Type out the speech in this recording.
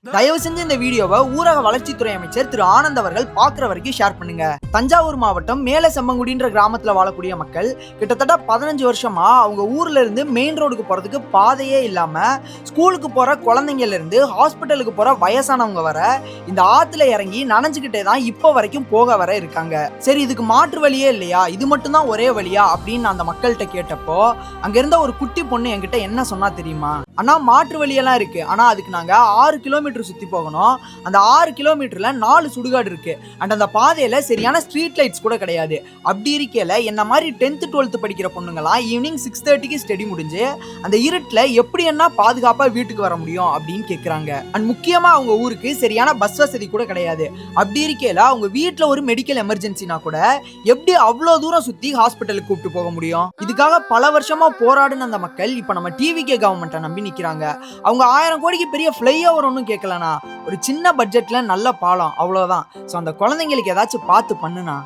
தயவு செஞ்சு இந்த வீடியோவை ஊரக வளர்ச்சித்துறை அமைச்சர் திரு ஆனந்த் அவர்கள் பார்க்குற வரைக்கும் ஷேர் பண்ணுங்க. தஞ்சாவூர் மாவட்டம் மேல செம்மங்குடின்ற கிராமத்துல வாழக்கூடிய மக்கள் கிட்டத்தட்ட 15 வருஷமா அவங்க ஊர்ல இருந்து மெயின் ரோடுக்கு போறதுக்கு பாதையே இல்லாம, ஸ்கூலுக்கு போற குழந்தைங்கள்ல இருந்து ஹாஸ்பிட்டலுக்கு போற வயசானவங்க வர இந்த ஆத்துல இறங்கி நனைஞ்சுக்கிட்டே தான் இப்போ வரைக்கும் போக வர இருக்காங்க. சரி, இதுக்கு மாற்று வழியே இல்லையா, இது மட்டும் தான் ஒரே வழியா அப்படின்னு அந்த மக்கள்கிட்ட கேட்டப்போ அங்க இருந்த ஒரு குட்டி பொண்ணு என்கிட்ட என்ன சொன்னா தெரியுமா? ஆனா மாற்று வழியெல்லாம் இருக்கு, ஆனா அதுக்கு நாங்க 6 கிலோமீட்டர் சுத்தி போகணும். அந்த 6 கிலோமீட்டர்ல 4 சுடுகாடு இருக்கு. அண்ட் அந்த பாதையில சரியான ஸ்ட்ரீட் லைட்ஸ் கூட கிடையாது. அப்படி இருக்கேல என்ன மாதிரி 10th 12th படிக்கிற பொண்ணுங்களாம் ஈவினிங் 6:30க்கு ஸ்டடி முடிஞ்சு அந்த இருட்டுல எப்படி என்ன பாதுகாப்பா வீட்டுக்கு வர முடியும் அப்படின்னு கேக்குறாங்க. அண்ட் முக்கியமா அவங்க ஊருக்கு சரியான பஸ் வசதி கூட கிடையாது. அப்படி இருக்கேல அவங்க வீட்டுல ஒரு மெடிக்கல் எமர்ஜென்சினா கூட எப்படி அவ்வளவு தூரம் சுத்தி ஹாஸ்பிட்டலுக்கு கூப்பிட்டு போக முடியும்? இதுக்காக பல வருஷமா போராடின அந்த மக்கள் இப்ப நம்ம டிவிகே கவர்மெண்ட்டை நம்பி நிக்கிறாங்க. அவங்க 1000 கோடிக்கு பெரிய ஃப்ளைஓவர் ஒன்றும் கேட்கலனா, ஒரு சின்ன பட்ஜெட்ல நல்ல பாலம், அவ்வளவுதான். ஸோ அந்த குழந்தைங்களுக்கு ஏதாச்சும் பார்த்து பண்ணுனா.